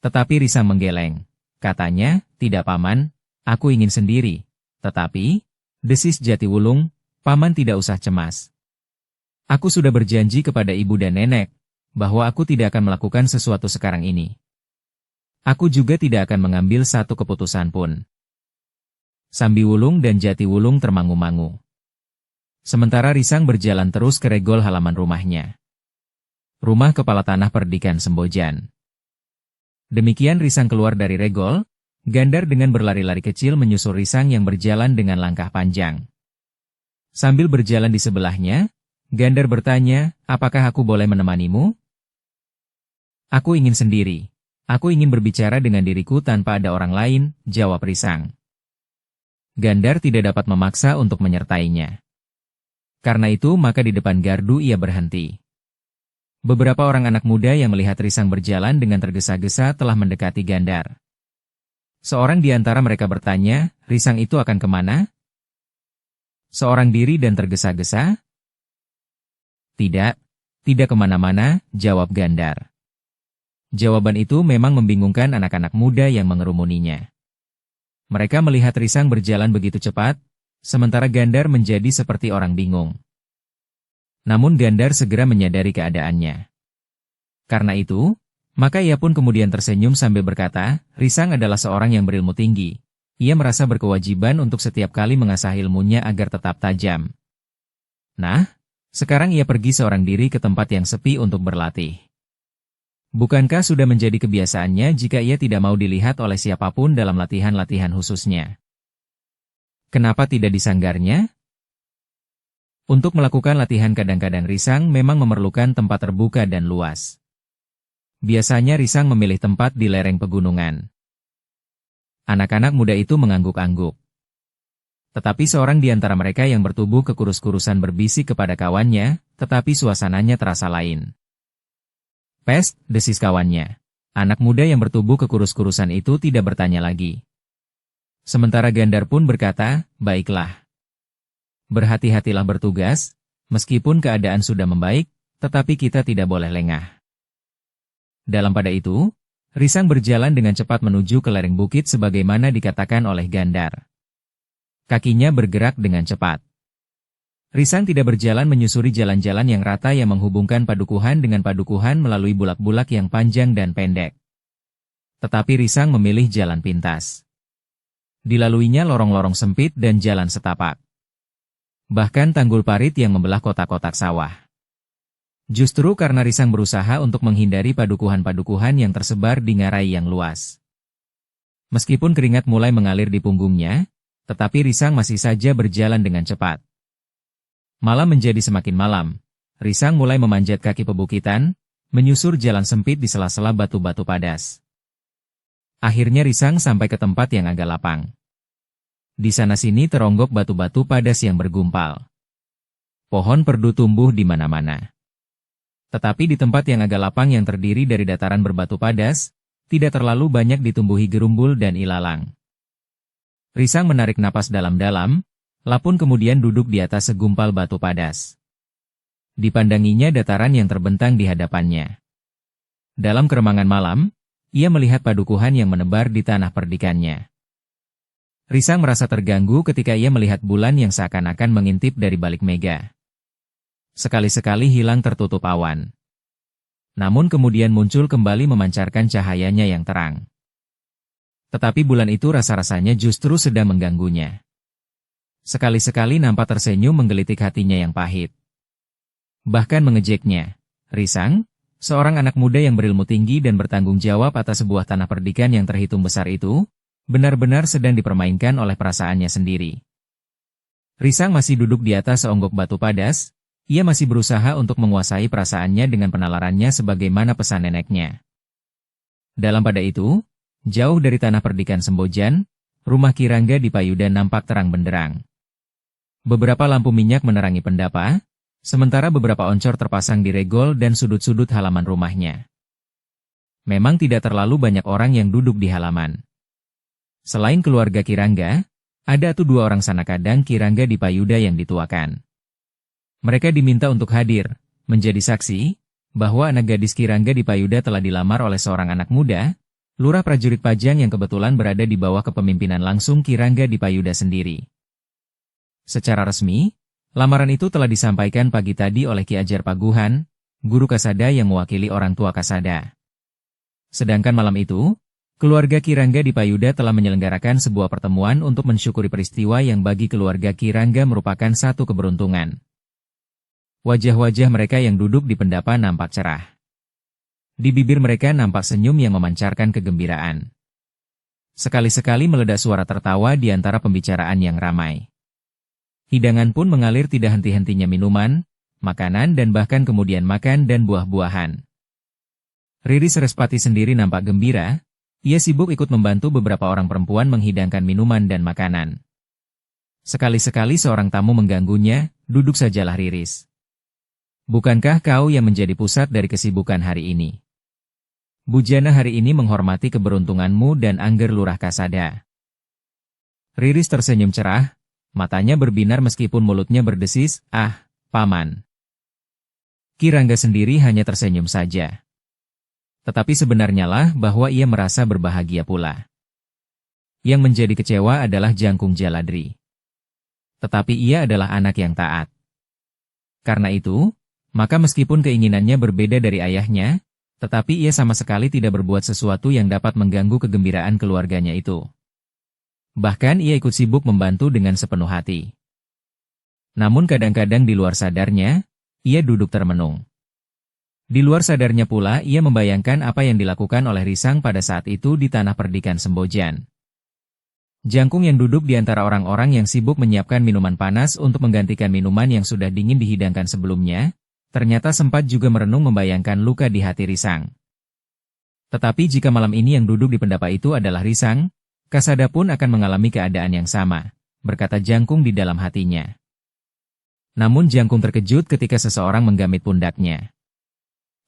Tetapi Risang menggeleng. Katanya, "Tidak paman, aku ingin sendiri." "Tetapi," desis Jati Wulung, "paman tidak usah cemas. Aku sudah berjanji kepada ibu dan nenek, bahwa aku tidak akan melakukan sesuatu sekarang ini. Aku juga tidak akan mengambil satu keputusan pun." Sambi Wulung dan Jati Wulung termangu-mangu. Sementara Risang berjalan terus ke regol halaman rumahnya. Rumah kepala tanah Perdikan Sembojan. Demikian Risang keluar dari regol, Gandar dengan berlari-lari kecil menyusul Risang yang berjalan dengan langkah panjang. Sambil berjalan di sebelahnya, Gandar bertanya, "Apakah aku boleh menemanimu?" "Aku ingin sendiri. Aku ingin berbicara dengan diriku tanpa ada orang lain," jawab Risang. Gandar tidak dapat memaksa untuk menyertainya. Karena itu maka di depan gardu ia berhenti. Beberapa orang anak muda yang melihat Risang berjalan dengan tergesa-gesa telah mendekati Gandar. Seorang di antara mereka bertanya, "Risang itu akan kemana?" Seorang diri dan tergesa-gesa. Tidak kemana-mana," jawab Gandar. Jawaban itu memang membingungkan anak-anak muda yang mengerumuninya. Mereka melihat Risang berjalan begitu cepat, sementara Gandar menjadi seperti orang bingung. Namun Gandar segera menyadari keadaannya. Karena itu, maka ia pun kemudian tersenyum sambil berkata, "Risang adalah seorang yang berilmu tinggi. Ia merasa berkewajiban untuk setiap kali mengasah ilmunya agar tetap tajam. Nah, sekarang ia pergi seorang diri ke tempat yang sepi untuk berlatih. Bukankah sudah menjadi kebiasaannya jika ia tidak mau dilihat oleh siapapun dalam latihan-latihan khususnya? Kenapa tidak disanggarnya?" Untuk melakukan latihan kadang-kadang Risang memang memerlukan tempat terbuka dan luas. Biasanya Risang memilih tempat di lereng pegunungan. Anak-anak muda itu mengangguk-angguk. Tetapi seorang di antara mereka yang bertubuh kekurus-kurusan berbisik kepada kawannya, tetapi suasananya terasa lain. "Pest," desis kawannya. Anak muda yang bertubuh kekurus-kurusan itu tidak bertanya lagi. Sementara Gandar pun berkata, "Baiklah. Berhati-hatilah bertugas, meskipun keadaan sudah membaik, tetapi kita tidak boleh lengah." Dalam pada itu, Risang berjalan dengan cepat menuju ke lereng bukit sebagaimana dikatakan oleh Gandar. Kakinya bergerak dengan cepat. Risang tidak berjalan menyusuri jalan-jalan yang rata yang menghubungkan padukuhan dengan padukuhan melalui bulak-bulak yang panjang dan pendek. Tetapi Risang memilih jalan pintas. Dilaluinya lorong-lorong sempit dan jalan setapak. Bahkan tanggul parit yang membelah kotak-kotak sawah. Justru karena Risang berusaha untuk menghindari padukuhan-padukuhan yang tersebar di ngarai yang luas. Meskipun keringat mulai mengalir di punggungnya, tetapi Risang masih saja berjalan dengan cepat. Malam menjadi semakin malam. Risang mulai memanjat kaki pebukitan, menyusur jalan sempit di sela-sela batu-batu padas. Akhirnya Risang sampai ke tempat yang agak lapang. Di sana-sini teronggok batu-batu padas yang bergumpal. Pohon perdu tumbuh di mana-mana. Tetapi di tempat yang agak lapang yang terdiri dari dataran berbatu padas, tidak terlalu banyak ditumbuhi gerumbul dan ilalang. Risang menarik napas dalam-dalam, lapun kemudian duduk di atas segumpal batu padas. Dipandanginya dataran yang terbentang di hadapannya. Dalam keremangan malam, ia melihat padukuhan yang menebar di tanah perdikannya. Risang merasa terganggu ketika ia melihat bulan yang seakan-akan mengintip dari balik mega. Sekali-sekali hilang tertutup awan. Namun kemudian muncul kembali memancarkan cahayanya yang terang. Tetapi bulan itu rasa-rasanya justru sedang mengganggunya. Sekali-sekali nampak tersenyum menggelitik hatinya yang pahit. Bahkan mengejeknya. Risang, seorang anak muda yang berilmu tinggi dan bertanggung jawab atas sebuah tanah perdikan yang terhitung besar itu, benar-benar sedang dipermainkan oleh perasaannya sendiri. Risang masih duduk di atas seonggok batu padas, ia masih berusaha untuk menguasai perasaannya dengan penalarannya sebagaimana pesan neneknya. Dalam pada itu, jauh dari tanah perdikan Sembojan, rumah Kirangga di Payudan nampak terang benderang. Beberapa lampu minyak menerangi pendapa, sementara beberapa oncor terpasang di regol dan sudut-sudut halaman rumahnya. Memang tidak terlalu banyak orang yang duduk di halaman. Selain keluarga Kirangga, ada dua orang sanakadang Kirangga di Payuda yang dituakan. Mereka diminta untuk hadir, menjadi saksi, bahwa anak gadis Kirangga di Payuda telah dilamar oleh seorang anak muda, lurah prajurit Pajang yang kebetulan berada di bawah kepemimpinan langsung Kirangga di Payuda sendiri. Secara resmi, lamaran itu telah disampaikan pagi tadi oleh Ki Ajar Paguhan, guru Kasada yang mewakili orang tua Kasada. Sedangkan malam itu, keluarga Kirangga di Payuda telah menyelenggarakan sebuah pertemuan untuk mensyukuri peristiwa yang bagi keluarga Kirangga merupakan satu keberuntungan. Wajah-wajah mereka yang duduk di pendapa nampak cerah. Di bibir mereka nampak senyum yang memancarkan kegembiraan. Sekali-sekali meledak suara tertawa di antara pembicaraan yang ramai. Hidangan pun mengalir tidak henti-hentinya minuman, makanan dan bahkan kemudian makan dan buah-buahan. Riris Respati sendiri nampak gembira, ia sibuk ikut membantu beberapa orang perempuan menghidangkan minuman dan makanan. Sekali-sekali seorang tamu mengganggunya, duduk sajalah Riris. Bukankah kau yang menjadi pusat dari kesibukan hari ini? Bujana hari ini menghormati keberuntunganmu dan angger lurah Kasada. Riris tersenyum cerah, matanya berbinar meskipun mulutnya berdesis, paman. Kirangga sendiri hanya tersenyum saja. Tetapi sebenarnya lah bahwa ia merasa berbahagia pula. Yang menjadi kecewa adalah Jangkung Jaladri. Tetapi ia adalah anak yang taat. Karena itu, maka meskipun keinginannya berbeda dari ayahnya, tetapi ia sama sekali tidak berbuat sesuatu yang dapat mengganggu kegembiraan keluarganya itu. Bahkan ia ikut sibuk membantu dengan sepenuh hati. Namun kadang-kadang di luar sadarnya, ia duduk termenung. Di luar sadarnya pula ia membayangkan apa yang dilakukan oleh Risang pada saat itu di tanah perdikan Sembojan. Jangkung yang duduk di antara orang-orang yang sibuk menyiapkan minuman panas untuk menggantikan minuman yang sudah dingin dihidangkan sebelumnya, ternyata sempat juga merenung membayangkan luka di hati Risang. Tetapi jika malam ini yang duduk di pendapa itu adalah Risang, Kasada pun akan mengalami keadaan yang sama, berkata Jangkung di dalam hatinya. Namun Jangkung terkejut ketika seseorang menggamit pundaknya.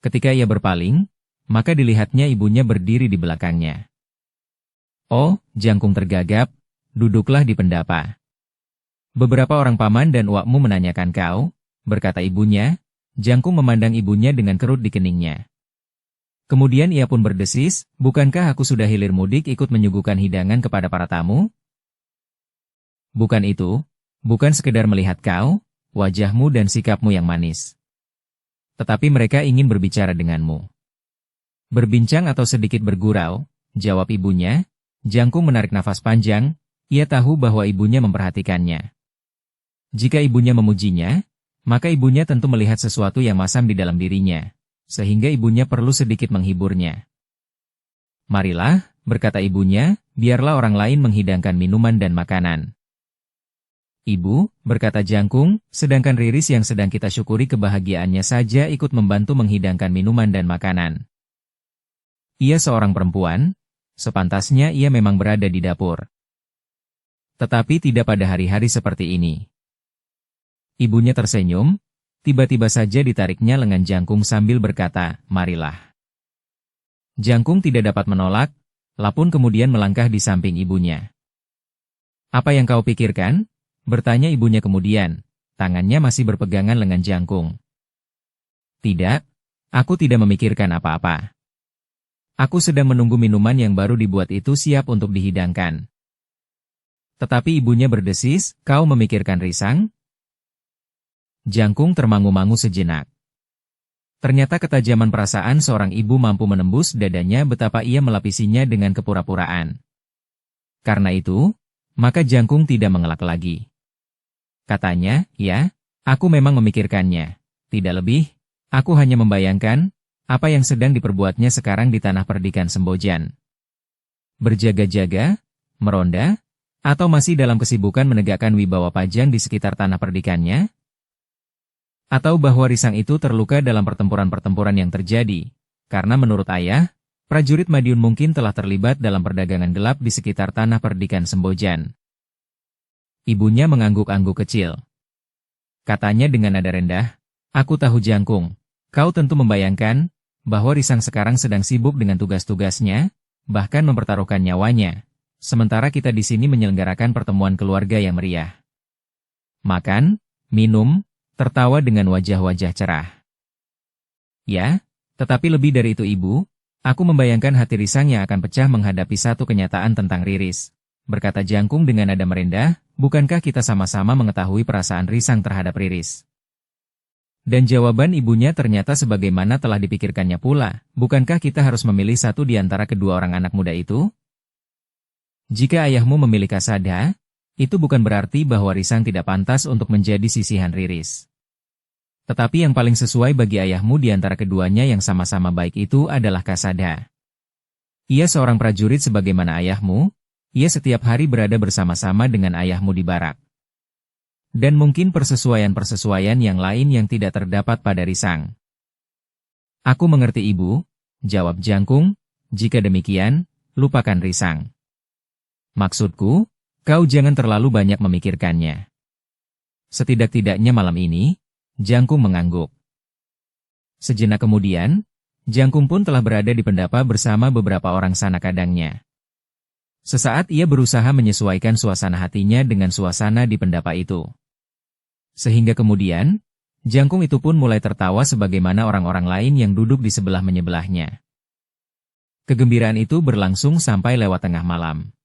Ketika ia berpaling, maka dilihatnya ibunya berdiri di belakangnya. Oh, Jangkung tergagap, duduklah di pendapa. Beberapa orang paman dan uakmu menanyakan kau, berkata ibunya. Jangkung memandang ibunya dengan kerut di keningnya. Kemudian ia pun berdesis, bukankah aku sudah hilir mudik ikut menyuguhkan hidangan kepada para tamu? Bukan itu, bukan sekedar melihat kau, wajahmu dan sikapmu yang manis. Tetapi mereka ingin berbicara denganmu. Berbincang atau sedikit bergurau, jawab ibunya. Jangkung menarik nafas panjang, ia tahu bahwa ibunya memperhatikannya. Jika ibunya memujinya, maka ibunya tentu melihat sesuatu yang masam di dalam dirinya, sehingga ibunya perlu sedikit menghiburnya. Marilah, berkata ibunya, biarlah orang lain menghidangkan minuman dan makanan. Ibu, berkata Jangkung, sedangkan Riris yang sedang kita syukuri kebahagiaannya saja ikut membantu menghidangkan minuman dan makanan. Ia seorang perempuan, sepantasnya ia memang berada di dapur. Tetapi tidak pada hari-hari seperti ini. Ibunya tersenyum, tiba-tiba saja ditariknya lengan Jangkung sambil berkata, marilah. Jangkung tidak dapat menolak, lapun kemudian melangkah di samping ibunya. Apa yang kau pikirkan? Bertanya ibunya kemudian, tangannya masih berpegangan lengan Jangkung. Tidak, aku tidak memikirkan apa-apa. Aku sedang menunggu minuman yang baru dibuat itu siap untuk dihidangkan. Tetapi ibunya berdesis, kau memikirkan Risang? Jangkung termangu-mangu sejenak. Ternyata ketajaman perasaan seorang ibu mampu menembus dadanya betapa ia melapisinya dengan kepura-puraan. Karena itu, maka Jangkung tidak mengelak lagi. Katanya, ya, aku memang memikirkannya. Tidak lebih, aku hanya membayangkan apa yang sedang diperbuatnya sekarang di tanah perdikan Sembojan. Berjaga-jaga, meronda, atau masih dalam kesibukan menegakkan wibawa Pajang di sekitar tanah perdikannya? Atau bahwa Risang itu terluka dalam pertempuran-pertempuran yang terjadi, karena menurut ayah, prajurit Madiun mungkin telah terlibat dalam perdagangan gelap di sekitar tanah perdikan Sembojan. Ibunya mengangguk-angguk kecil. Katanya dengan nada rendah, "Aku tahu Jangkung. Kau tentu membayangkan bahwa Risang sekarang sedang sibuk dengan tugas-tugasnya, bahkan mempertaruhkan nyawanya. Sementara kita di sini menyelenggarakan pertemuan keluarga yang meriah. Makan, minum, tertawa dengan wajah-wajah cerah." "Ya, tetapi lebih dari itu Ibu, aku membayangkan hati Risang yang akan pecah menghadapi satu kenyataan tentang Riris," berkata Jangkung dengan nada merendah. "Bukankah kita sama-sama mengetahui perasaan Risang terhadap Riris?" Dan jawaban ibunya ternyata sebagaimana telah dipikirkannya pula. "Bukankah kita harus memilih satu di antara kedua orang anak muda itu? Jika ayahmu memilih Kasada, itu bukan berarti bahwa Risang tidak pantas untuk menjadi sisihan Riris. Tetapi yang paling sesuai bagi ayahmu di antara keduanya yang sama-sama baik itu adalah Kasada. Ia seorang prajurit sebagaimana ayahmu, ia setiap hari berada bersama-sama dengan ayahmu di barak. Dan mungkin persesuaian-persesuaian yang lain yang tidak terdapat pada Risang." "Aku mengerti Ibu," jawab Jangkung. "Jika demikian, lupakan Risang. Maksudku, kau jangan terlalu banyak memikirkannya." Setidak-tidaknya malam ini, Jangkung mengangguk. Sejenak kemudian, Jangkung pun telah berada di pendapa bersama beberapa orang sanak kadangnya. Sesaat ia berusaha menyesuaikan suasana hatinya dengan suasana di pendapa itu. Sehingga kemudian, Jangkung itu pun mulai tertawa sebagaimana orang-orang lain yang duduk di sebelah-menyebelahnya. Kegembiraan itu berlangsung sampai lewat tengah malam.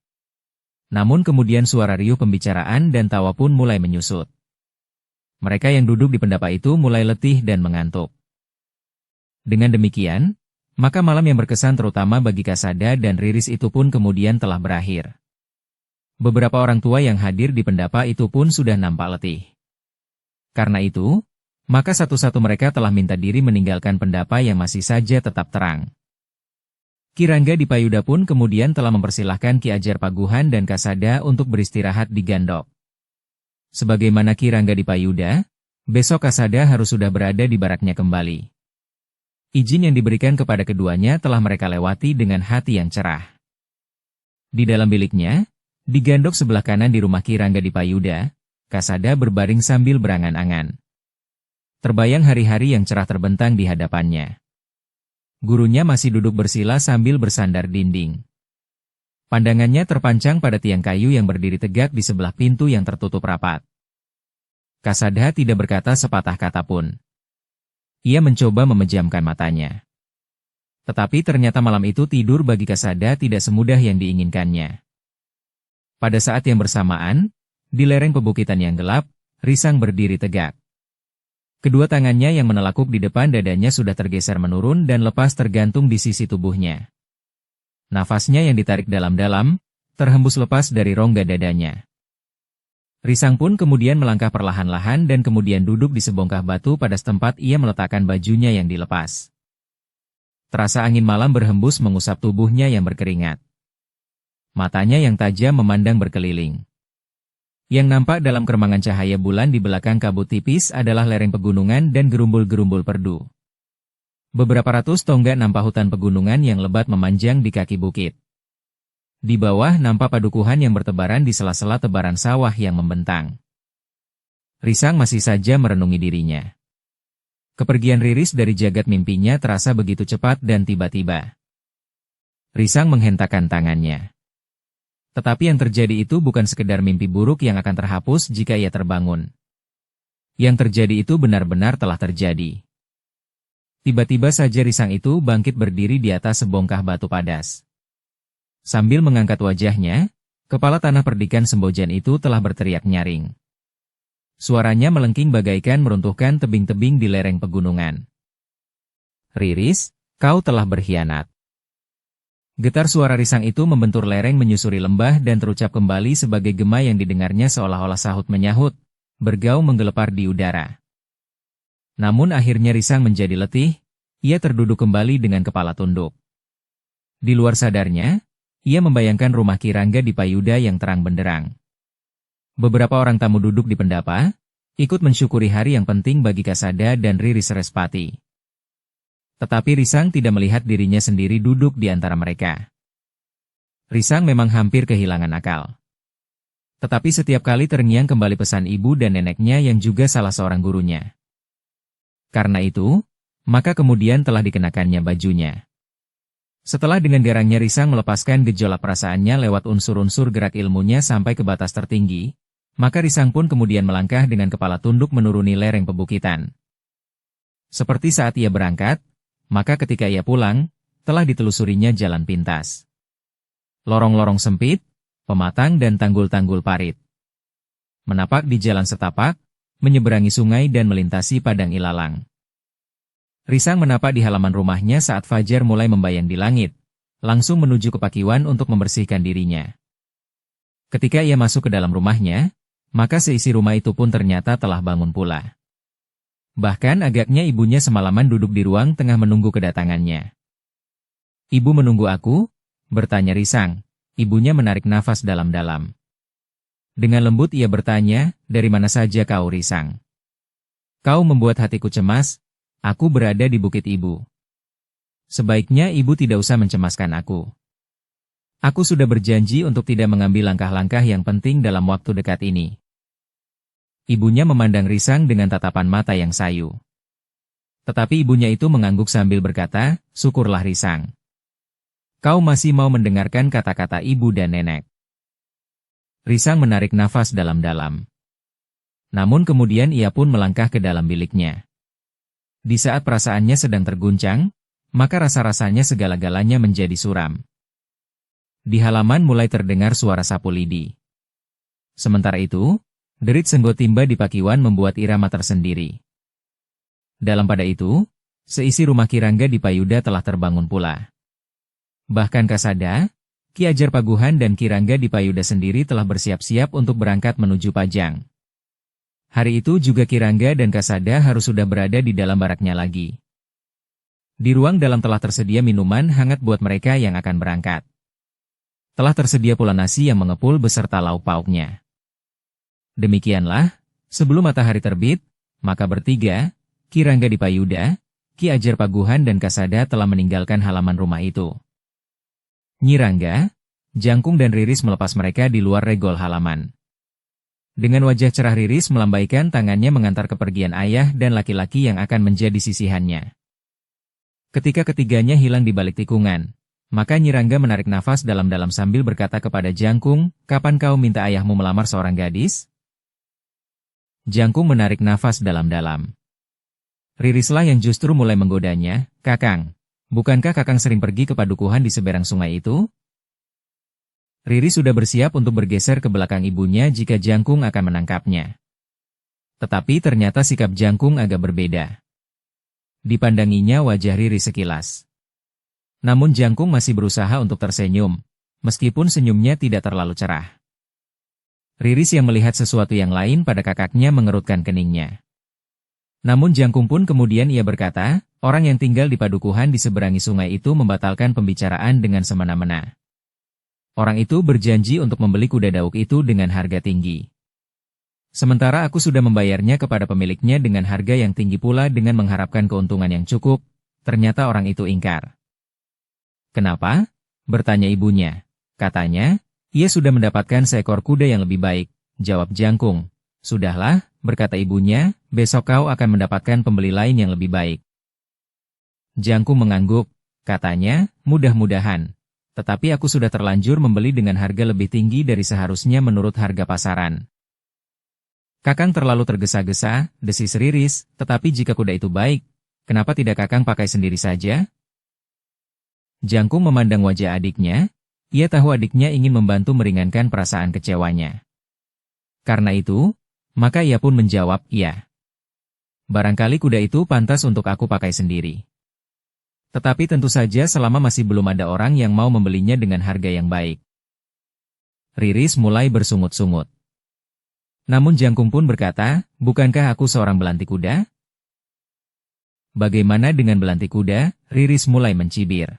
Namun kemudian suara riuh pembicaraan dan tawa pun mulai menyusut. Mereka yang duduk di pendapa itu mulai letih dan mengantuk. Dengan demikian, maka malam yang berkesan terutama bagi Kasada dan Riris itu pun kemudian telah berakhir. Beberapa orang tua yang hadir di pendapa itu pun sudah nampak letih. Karena itu, maka satu-satu mereka telah minta diri meninggalkan pendapa yang masih saja tetap terang. Ki Rangga Dipayuda pun kemudian telah mempersilahkan Ki Ajar Paguhan dan Kasada untuk beristirahat di Gandok. Sebagaimana Ki Rangga Dipayuda, besok Kasada harus sudah berada di baraknya kembali. Izin yang diberikan kepada keduanya telah mereka lewati dengan hati yang cerah. Di dalam biliknya, di Gandok sebelah kanan di rumah Ki Rangga Dipayuda, Kasada berbaring sambil berangan-angan. Terbayang hari-hari yang cerah terbentang di hadapannya. Gurunya masih duduk bersila sambil bersandar dinding. Pandangannya terpancang pada tiang kayu yang berdiri tegak di sebelah pintu yang tertutup rapat. Kasada tidak berkata sepatah kata pun. Ia mencoba memejamkan matanya. Tetapi ternyata malam itu tidur bagi Kasada tidak semudah yang diinginkannya. Pada saat yang bersamaan, di lereng pebukitan yang gelap, Risang berdiri tegak. Kedua tangannya yang menelakuk di depan dadanya sudah tergeser menurun dan lepas tergantung di sisi tubuhnya. Nafasnya yang ditarik dalam-dalam, terhembus lepas dari rongga dadanya. Risang pun kemudian melangkah perlahan-lahan dan kemudian duduk di sebongkah batu pada tempat ia meletakkan bajunya yang dilepas. Terasa angin malam berhembus mengusap tubuhnya yang berkeringat. Matanya yang tajam memandang berkeliling. Yang nampak dalam keremangan cahaya bulan di belakang kabut tipis adalah lereng pegunungan dan gerumbul-gerumbul perdu. Beberapa ratus tonggak nampak hutan pegunungan yang lebat memanjang di kaki bukit. Di bawah nampak padukuhan yang bertebaran di sela-sela tebaran sawah yang membentang. Risang masih saja merenungi dirinya. Kepergian Riris dari jagat mimpinya terasa begitu cepat dan tiba-tiba. Risang menghentakkan tangannya. Tetapi yang terjadi itu bukan sekedar mimpi buruk yang akan terhapus jika ia terbangun. Yang terjadi itu benar-benar telah terjadi. Tiba-tiba saja Risang itu bangkit berdiri di atas sebongkah batu padas. Sambil mengangkat wajahnya, kepala tanah perdikan Sembojan itu telah berteriak nyaring. Suaranya melengking bagaikan meruntuhkan tebing-tebing di lereng pegunungan. "Riris, kau telah berkhianat." Getar suara Risang itu membentur lereng menyusuri lembah dan terucap kembali sebagai gema yang didengarnya seolah-olah sahut menyahut, bergaung menggelepar di udara. Namun akhirnya Risang menjadi letih, ia terduduk kembali dengan kepala tunduk. Di luar sadarnya, ia membayangkan rumah Ki Rangga Dipayuda yang terang benderang. Beberapa orang tamu duduk di pendapa, ikut mensyukuri hari yang penting bagi Kasada dan Riris Sarespati. Tetapi Risang tidak melihat dirinya sendiri duduk di antara mereka. Risang memang hampir kehilangan akal. Tetapi setiap kali terngiang kembali pesan ibu dan neneknya yang juga salah seorang gurunya. Karena itu, maka kemudian telah dikenakannya bajunya. Setelah dengan garangnya Risang melepaskan gejolak perasaannya lewat unsur-unsur gerak ilmunya sampai ke batas tertinggi, maka Risang pun kemudian melangkah dengan kepala tunduk menuruni lereng pebukitan. Seperti saat ia berangkat, maka ketika ia pulang, telah ditelusurinya jalan pintas. Lorong-lorong sempit, pematang dan tanggul-tanggul parit. Menapak di jalan setapak, menyeberangi sungai dan melintasi padang ilalang. Risang menapak di halaman rumahnya saat fajar mulai membayang di langit, langsung menuju ke Pakiwan untuk membersihkan dirinya. Ketika ia masuk ke dalam rumahnya, maka seisi rumah itu pun ternyata telah bangun pula. Bahkan agaknya ibunya semalaman duduk di ruang tengah menunggu kedatangannya. "Ibu menunggu aku?" bertanya Risang. Ibunya menarik nafas dalam-dalam. Dengan lembut ia bertanya, "Dari mana saja kau, Risang?" "Kau membuat hatiku cemas. Aku berada di bukit ibu. Sebaiknya ibu tidak usah mencemaskan aku. Aku sudah berjanji untuk tidak mengambil langkah-langkah yang penting dalam waktu dekat ini." Ibunya memandang Risang dengan tatapan mata yang sayu. Tetapi ibunya itu mengangguk sambil berkata, "Syukurlah Risang. Kau masih mau mendengarkan kata-kata ibu dan nenek." Risang menarik nafas dalam-dalam. Namun kemudian ia pun melangkah ke dalam biliknya. Di saat perasaannya sedang terguncang, maka rasa-rasanya segala-galanya menjadi suram. Di halaman mulai terdengar suara sapu lidi. Sementara itu, derit senggotimba di Pakiwan membuat irama tersendiri. Dalam pada itu, seisi rumah Kirangga di Payuda telah terbangun pula. Bahkan Kasada, Ki Ajar Paguhan dan Kirangga di Payuda sendiri telah bersiap-siap untuk berangkat menuju Pajang. Hari itu juga Kirangga dan Kasada harus sudah berada di dalam baraknya lagi. Di ruang dalam telah tersedia minuman hangat buat mereka yang akan berangkat. Telah tersedia pula nasi yang mengepul beserta lauk pauknya. Demikianlah, sebelum matahari terbit, maka bertiga, Kirangga di Payuda, Ki Ajar Paguhan dan Kasada telah meninggalkan halaman rumah itu. Nyi Rangga, Jangkung dan Riris melepas mereka di luar regol halaman. Dengan wajah cerah Riris melambaikan tangannya mengantar kepergian ayah dan laki-laki yang akan menjadi sisihannya. Ketika ketiganya hilang di balik tikungan, maka Nyi Rangga menarik nafas dalam-dalam sambil berkata kepada Jangkung, "Kapan kau minta ayahmu melamar seorang gadis?" Jangkung menarik nafas dalam-dalam. Ririslah yang justru mulai menggodanya, "Kakang, bukankah Kakang sering pergi ke padukuhan di seberang sungai itu?" Riris sudah bersiap untuk bergeser ke belakang ibunya jika Jangkung akan menangkapnya. Tetapi ternyata sikap Jangkung agak berbeda. Dipandanginya wajah Riris sekilas. Namun Jangkung masih berusaha untuk tersenyum, meskipun senyumnya tidak terlalu cerah. Riris yang melihat sesuatu yang lain pada kakaknya mengerutkan keningnya. Namun Jangkung pun kemudian ia berkata, "Orang yang tinggal di padukuhan di seberangi sungai itu membatalkan pembicaraan dengan semena-mena. Orang itu berjanji untuk membeli kuda dauk itu dengan harga tinggi. Sementara aku sudah membayarnya kepada pemiliknya dengan harga yang tinggi pula dengan mengharapkan keuntungan yang cukup, ternyata orang itu ingkar." "Kenapa?" bertanya ibunya. "Katanya, ia sudah mendapatkan seekor kuda yang lebih baik," jawab Jangkung. "Sudahlah," berkata ibunya, "besok kau akan mendapatkan pembeli lain yang lebih baik." Jangkung mengangguk, katanya, "Mudah-mudahan. Tetapi aku sudah terlanjur membeli dengan harga lebih tinggi dari seharusnya menurut harga pasaran." "Kakang terlalu tergesa-gesa," desis Riris, "tetapi jika kuda itu baik, kenapa tidak Kakang pakai sendiri saja?" Jangkung memandang wajah adiknya, ia tahu adiknya ingin membantu meringankan perasaan kecewanya. Karena itu, maka ia pun menjawab, "Iya. Barangkali kuda itu pantas untuk aku pakai sendiri. Tetapi tentu saja selama masih belum ada orang yang mau membelinya dengan harga yang baik." Riris mulai bersungut-sungut. Namun Jangkung pun berkata, "Bukankah aku seorang belantik kuda?" "Bagaimana dengan belantik kuda?" Riris mulai mencibir.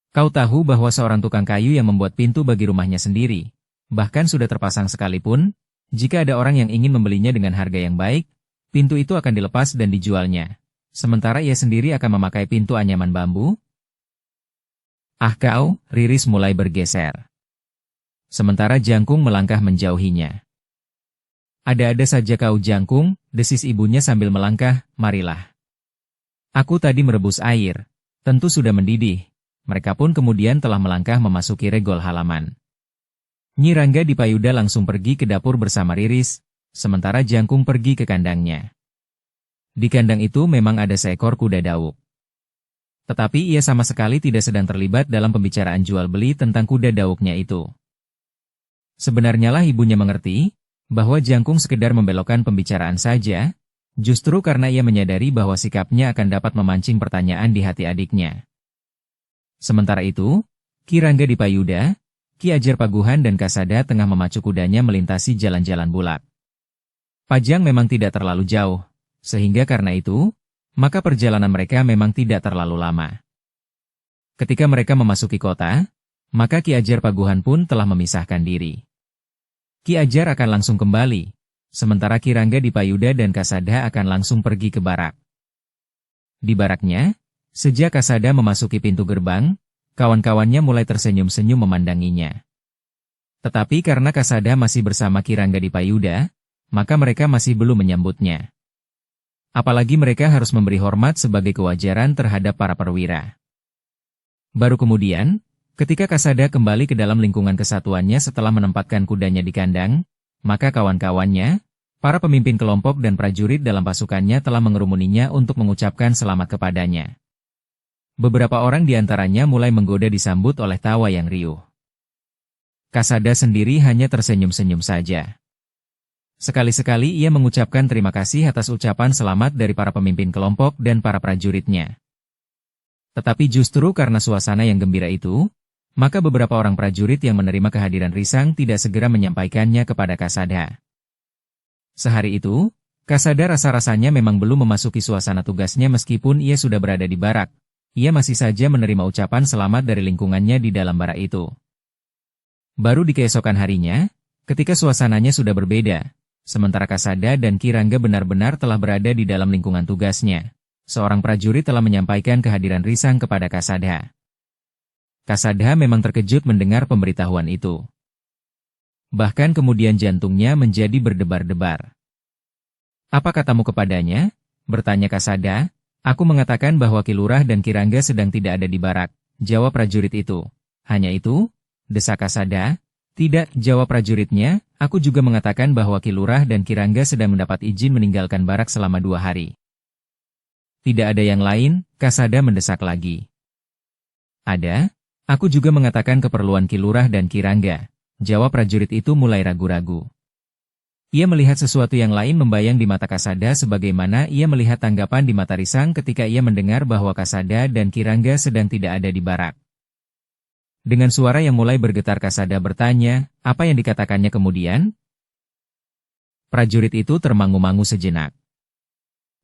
"Kau tahu bahwa seorang tukang kayu yang membuat pintu bagi rumahnya sendiri, bahkan sudah terpasang sekalipun, jika ada orang yang ingin membelinya dengan harga yang baik, pintu itu akan dilepas dan dijualnya. Sementara ia sendiri akan memakai pintu anyaman bambu?" "Ah kau," Riris mulai bergeser. sementara Jangkung melangkah menjauhinya. "Ada-ada saja kau Jangkung," desis ibunya sambil melangkah, "marilah. Aku tadi merebus air, tentu sudah mendidih." Mereka pun kemudian telah melangkah memasuki regol halaman. Nyi Rangga Dipayuda langsung pergi ke dapur bersama Riris, sementara Jangkung pergi ke kandangnya. Di kandang itu memang ada seekor kuda dauk. Tetapi ia sama sekali tidak sedang terlibat dalam pembicaraan jual-beli tentang kuda dauknya itu. Sebenarnya lah ibunya mengerti bahwa Jangkung sekedar membelokkan pembicaraan saja, justru karena ia menyadari bahwa sikapnya akan dapat memancing pertanyaan di hati adiknya. Sementara itu, Ki Rangga Dipayuda, Ki Ajar Paguhan dan Kasada tengah memacu kudanya melintasi jalan-jalan bulak. Pajang memang tidak terlalu jauh, sehingga karena itu, maka perjalanan mereka memang tidak terlalu lama. Ketika mereka memasuki kota, maka Ki Ajar Paguhan pun telah memisahkan diri. Ki Ajar akan langsung kembali, sementara Ki Rangga Dipayuda dan Kasada akan langsung pergi ke barak. Di baraknya, sejak Kasada memasuki pintu gerbang, kawan-kawannya mulai tersenyum-senyum memandanginya. Tetapi karena Kasada masih bersama Ki Rangga Dipayuda, maka mereka masih belum menyambutnya. Apalagi mereka harus memberi hormat sebagai kewajaran terhadap para perwira. Baru kemudian, ketika Kasada kembali ke dalam lingkungan kesatuannya setelah menempatkan kudanya di kandang, maka kawan-kawannya, para pemimpin kelompok dan prajurit dalam pasukannya telah mengerumuninya untuk mengucapkan selamat kepadanya. Beberapa orang di antaranya mulai menggoda disambut oleh tawa yang riuh. Kasada sendiri hanya tersenyum-senyum saja. Sekali-sekali ia mengucapkan terima kasih atas ucapan selamat dari para pemimpin kelompok dan para prajuritnya. Tetapi justru karena suasana yang gembira itu, maka beberapa orang prajurit yang menerima kehadiran Risang tidak segera menyampaikannya kepada Kasada. Sehari itu, Kasada rasa-rasanya memang belum memasuki suasana tugasnya meskipun ia sudah berada di barak. Ia masih saja menerima ucapan selamat dari lingkungannya di dalam barak itu. Baru di keesokan harinya, ketika suasananya sudah berbeda, sementara Kasada dan Ki Rangga benar-benar telah berada di dalam lingkungan tugasnya, seorang prajurit telah menyampaikan kehadiran Risang kepada Kasada. Kasada memang terkejut mendengar pemberitahuan itu. Bahkan kemudian jantungnya menjadi berdebar-debar. "Apa katamu kepadanya?" bertanya Kasada. "Aku mengatakan bahwa Ki Lurah dan Ki Rangga sedang tidak ada di barak," jawab prajurit itu. "Hanya itu?" desak Kasada. "Tidak," jawab prajuritnya, "aku juga mengatakan bahwa Ki Lurah dan Ki Rangga sedang mendapat izin meninggalkan barak selama 2 hari. "Tidak ada yang lain?" Kasada mendesak lagi. "Ada. Aku juga mengatakan keperluan Ki Lurah dan Ki Rangga," jawab prajurit itu mulai ragu-ragu. Ia melihat sesuatu yang lain membayang di mata Kasada sebagaimana ia melihat tanggapan di mata Risang ketika ia mendengar bahwa Kasada dan Ki Rangga sedang tidak ada di barak. Dengan suara yang mulai bergetar Kasada bertanya, "Apa yang dikatakannya kemudian?" Prajurit itu termangu-mangu sejenak.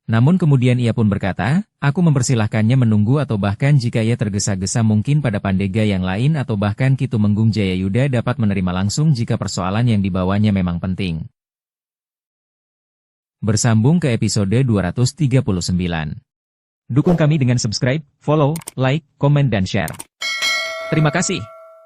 Namun kemudian ia pun berkata, "Aku mempersilahkannya menunggu atau bahkan jika ia tergesa-gesa mungkin pada Pandega yang lain atau bahkan Ki Tumenggung Jayayuda dapat menerima langsung jika persoalan yang dibawanya memang penting." Bersambung ke episode 239. Dukung kami dengan subscribe, follow, like, komen dan share. Terima kasih.